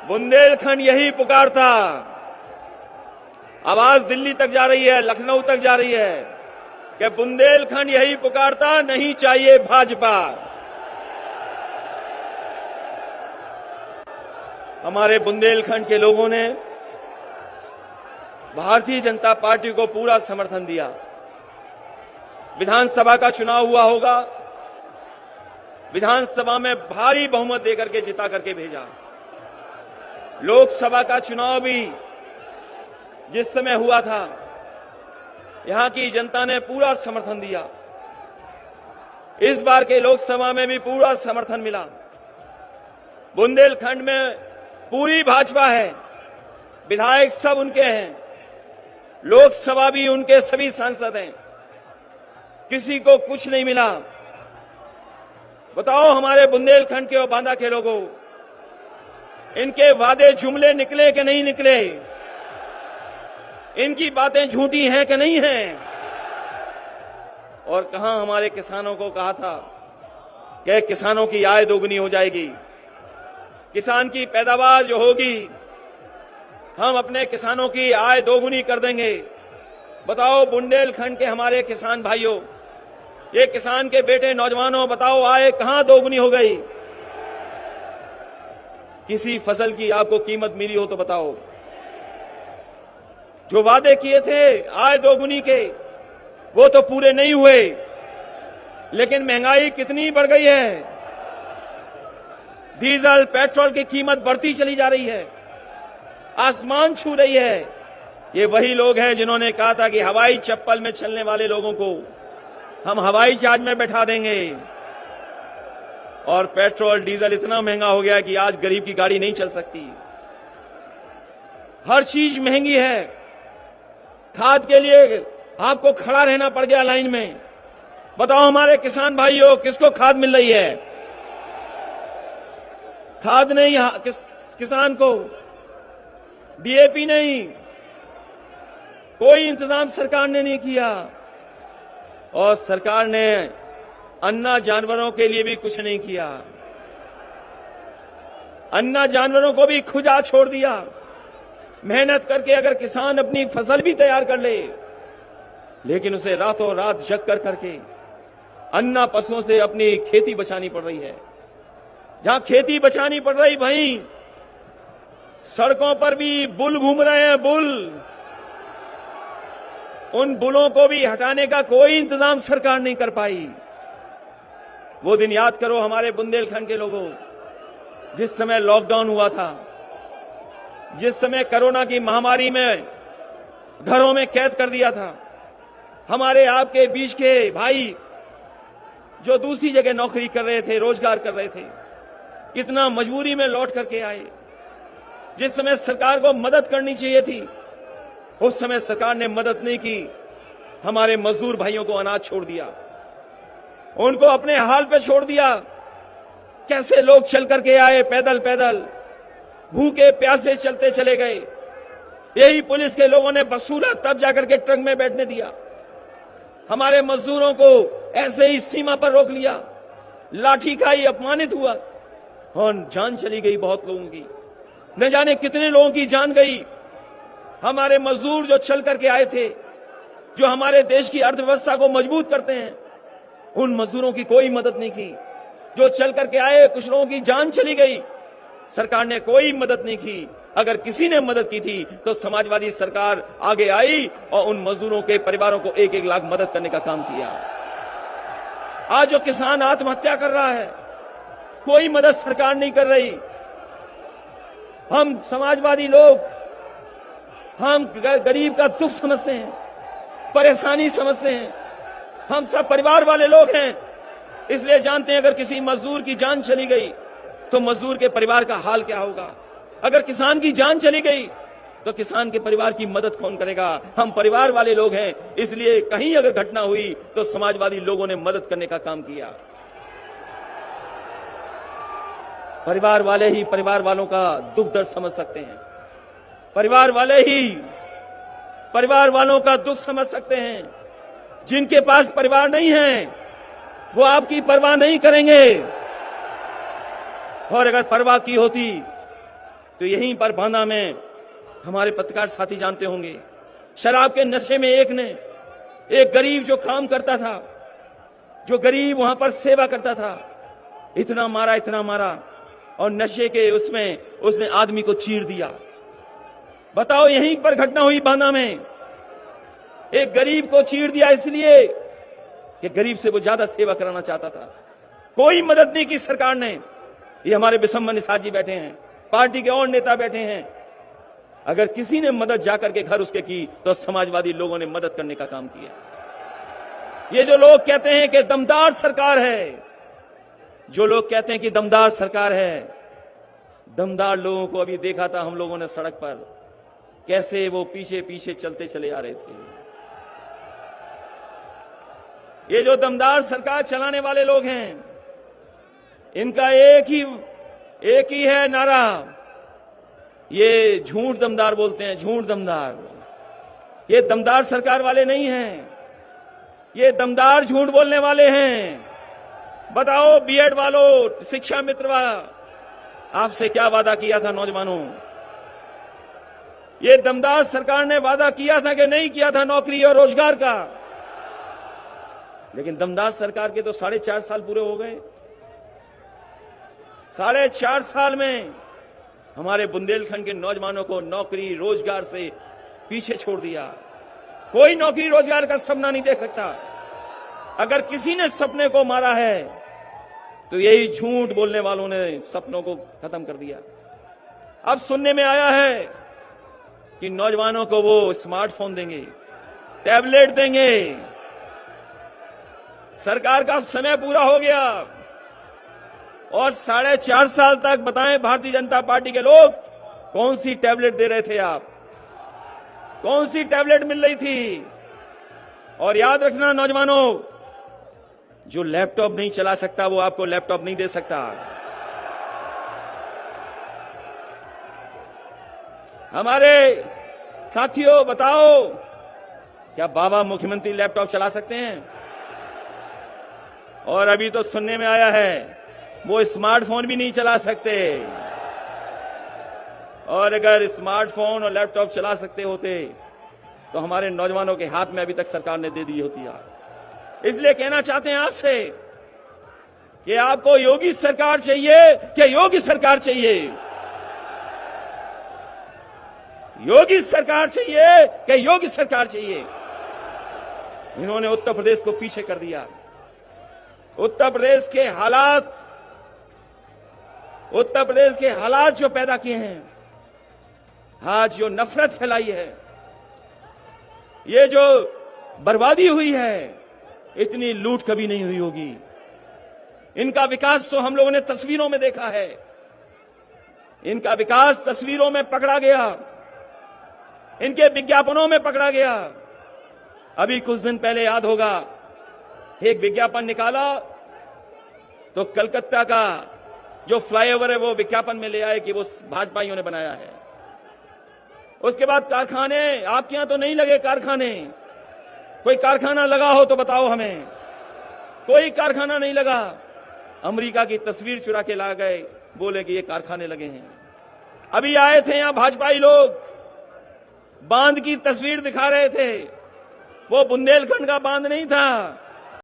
बुंदेलखंड यही पुकारता। आवाज दिल्ली तक जा रही है, लखनऊ तक जा रही है कि बुंदेलखंड यही पुकारता, नहीं चाहिए भाजपा। हमारे बुंदेलखंड के लोगों ने भारतीय जनता पार्टी को पूरा समर्थन दिया। विधानसभा का चुनाव हुआ होगा, विधानसभा में भारी बहुमत देकर के जिता करके भेजा। लोकसभा का चुनाव भी जिस समय हुआ था, यहां की जनता ने पूरा समर्थन दिया। इस बार के लोकसभा में भी पूरा समर्थन मिला। बुंदेलखंड में पूरी भाजपा है, विधायक सब उनके हैं, लोकसभा भी उनके सभी सांसद हैं, किसी को कुछ नहीं मिला। बताओ हमारे बुंदेलखंड के और बांदा के लोगों, इनके वादे जुमले निकले कि नहीं निकले? इनकी बातें झूठी हैं कि नहीं हैं? और कहां हमारे किसानों को कहा था कि किसानों की आय दोगुनी हो जाएगी, किसान की पैदावार जो होगी हम अपने किसानों की आय दोगुनी कर देंगे। बताओ बुंदेलखंड के हमारे किसान भाइयों, ये किसान के बेटे नौजवानों, बताओ आय कहां दोगुनी हो गई? किसी फसल की आपको कीमत मिली हो तो बताओ। जो वादे किए थे आय दोगुनी के, वो तो पूरे नहीं हुए। लेकिन महंगाई कितनी बढ़ गई है, डीजल पेट्रोल की कीमत बढ़ती चली जा रही है, आसमान छू रही है। ये वही लोग हैं जिन्होंने कहा था कि हवाई चप्पल में चलने वाले लोगों को हम हवाई जहाज में बैठा देंगे। और पेट्रोल डीजल इतना महंगा हो गया कि आज गरीब की गाड़ी नहीं चल सकती। हर चीज महंगी है। खाद के लिए आपको खड़ा रहना पड़ गया लाइन में। बताओ हमारे किसान भाइयों, किसको खाद मिल रही है? खाद नहीं किसान को, डीएपी नहीं, कोई इंतजाम सरकार ने नहीं किया। और सरकार ने अन्ना जानवरों के लिए भी कुछ नहीं किया। अन्ना जानवरों को भी खुजा छोड़ दिया। मेहनत करके अगर किसान अपनी फसल भी तैयार कर ले, लेकिन उसे रातों रात जग कर करके अन्ना पशुओं से अपनी खेती बचानी पड़ रही है। जहां खेती बचानी पड़ रही, भाई सड़कों पर भी बुल घूम रहे हैं, बुल। उन बुलों को भी हटाने का कोई इंतजाम सरकार नहीं कर पाई। वो दिन याद करो हमारे बुंदेलखंड के लोगों, जिस समय लॉकडाउन हुआ था, जिस समय कोरोना की महामारी में घरों में कैद कर दिया था। हमारे आपके बीच के भाई जो दूसरी जगह नौकरी कर रहे थे, रोजगार कर रहे थे, कितना मजबूरी में लौट करके आए। जिस समय सरकार को मदद करनी चाहिए थी, उस समय सरकार ने मदद नहीं की। हमारे मजदूर भाइयों को अनाज छोड़ दिया, उनको अपने हाल पे छोड़ दिया। कैसे लोग चल करके आए, पैदल पैदल भूखे प्यासे चलते चले गए। यही पुलिस के लोगों ने वसूला, तब जाकर के ट्रक में बैठने दिया। हमारे मजदूरों को ऐसे ही सीमा पर रोक लिया, लाठी खाई, अपमानित हुआ और जान चली गई बहुत लोगों की। न जाने कितने लोगों की जान गई। हमारे मजदूर जो चल करके आए थे, जो हमारे देश की अर्थव्यवस्था को मजबूत करते हैं, उन मजदूरों की कोई मदद नहीं की। जो चल करके आए, कुछ लोगों की जान चली गई, सरकार ने कोई मदद नहीं की। अगर किसी ने मदद की थी तो समाजवादी सरकार आगे आई और उन मजदूरों के परिवारों को 1-1 लाख मदद करने का काम किया। आज जो किसान आत्महत्या कर रहा है, कोई मदद सरकार नहीं कर रही। हम समाजवादी लोग, हम गरीब का दुख समझते हैं, परेशानी समझते हैं। हम सब परिवार वाले लोग हैं, इसलिए जानते हैं अगर किसी मजदूर की जान चली गई तो मजदूर के परिवार का हाल क्या होगा। अगर किसान की जान चली गई तो किसान के परिवार की मदद कौन करेगा। हम परिवार वाले लोग हैं, इसलिए कहीं अगर घटना हुई तो समाजवादी लोगों ने मदद करने का काम किया। परिवार वाले ही परिवार वालों का दुख दर्द समझ सकते हैं। परिवार वाले ही परिवार वालों का दुख समझ सकते हैं। जिनके पास परिवार नहीं है वो आपकी परवाह नहीं करेंगे। और अगर परवाह की होती तो यहीं पर बांदा में हमारे पत्रकार साथी जानते होंगे, शराब के नशे में एक गरीब जो काम करता था, जो गरीब वहां पर सेवा करता था, इतना मारा और नशे के उसमें उसने आदमी को चीर दिया। बताओ, यहीं पर घटना हुई बांदा में, एक गरीब को चीर दिया इसलिए कि गरीब से वो ज्यादा सेवा कराना चाहता था। कोई मदद नहीं की सरकार ने। ये हमारे बिशम्बर निषाद जी बैठे हैं, पार्टी के और नेता बैठे हैं। अगर किसी ने मदद जाकर के घर उसके की तो समाजवादी लोगों ने मदद करने का काम किया। ये जो लोग कहते हैं कि दमदार सरकार है, जो लोग कहते हैं कि दमदार सरकार है, दमदार लोगों को अभी देखा था हम लोगों ने सड़क पर, कैसे वो पीछे पीछे चलते चले आ रहे थे। ये जो दमदार सरकार चलाने वाले लोग हैं, इनका एक ही है नारा, ये झूठ दमदार बोलते हैं, झूठ दमदार। ये दमदार सरकार वाले नहीं हैं, ये दमदार झूठ बोलने वाले हैं। बताओ बीएड वालों, शिक्षा मित्र वाला, आपसे क्या वादा किया था नौजवानों? ये दमदार सरकार ने वादा किया था कि नहीं किया था नौकरी और रोजगार का, लेकिन दमदार सरकार के तो 4.5 साल पूरे हो गए। 4.5 साल में हमारे बुंदेलखंड के नौजवानों को नौकरी रोजगार से पीछे छोड़ दिया। कोई नौकरी रोजगार का सपना नहीं देख सकता। अगर किसी ने सपने को मारा है तो यही झूठ बोलने वालों ने सपनों को खत्म कर दिया। अब सुनने में आया है कि नौजवानों को वो स्मार्टफोन देंगे, टैबलेट देंगे। सरकार का समय पूरा हो गया और 4.5 साल तक बताएं भारतीय जनता पार्टी के लोग कौन सी टैबलेट दे रहे थे आप, कौन सी टैबलेट मिल रही थी? और याद रखना नौजवानों, जो लैपटॉप नहीं चला सकता वो आपको लैपटॉप नहीं दे सकता। हमारे साथियों बताओ, क्या बाबा मुख्यमंत्री लैपटॉप चला सकते हैं? और अभी तो सुनने में आया है वो स्मार्टफोन भी नहीं चला सकते। और अगर स्मार्टफोन और लैपटॉप चला सकते होते तो हमारे नौजवानों के हाथ में अभी तक सरकार ने दे दी होती है। इसलिए कहना चाहते हैं आपसे कि आपको योगी सरकार चाहिए क्या योगी सरकार चाहिए? योगी सरकार चाहिए क्या योगी सरकार चाहिए? इन्होंने उत्तर प्रदेश को पीछे कर दिया। उत्तर प्रदेश के हालात जो पैदा किए हैं, आज जो नफरत फैलाई है, ये जो बर्बादी हुई है, इतनी लूट कभी नहीं हुई होगी। इनका विकास तो हम लोगों ने तस्वीरों में देखा है, इनका विकास तस्वीरों में पकड़ा गया, इनके विज्ञापनों में पकड़ा गया। अभी कुछ दिन पहले याद होगा, एक विज्ञापन निकाला तो कलकत्ता का जो फ्लाईओवर है वो विज्ञापन में ले आए कि वो भाजपाइयों ने बनाया है। उसके बाद कारखाने, आपके यहां तो नहीं लगे कारखाने, कोई कारखाना लगा हो तो बताओ हमें। कोई कारखाना नहीं लगा। अमेरिका की तस्वीर चुरा के ला गए, बोले कि ये कारखाने लगे हैं। अभी आए थे यहां भाजपाई लोग, बांध की तस्वीर दिखा रहे थे। वो बुंदेलखंड का बांध नहीं था,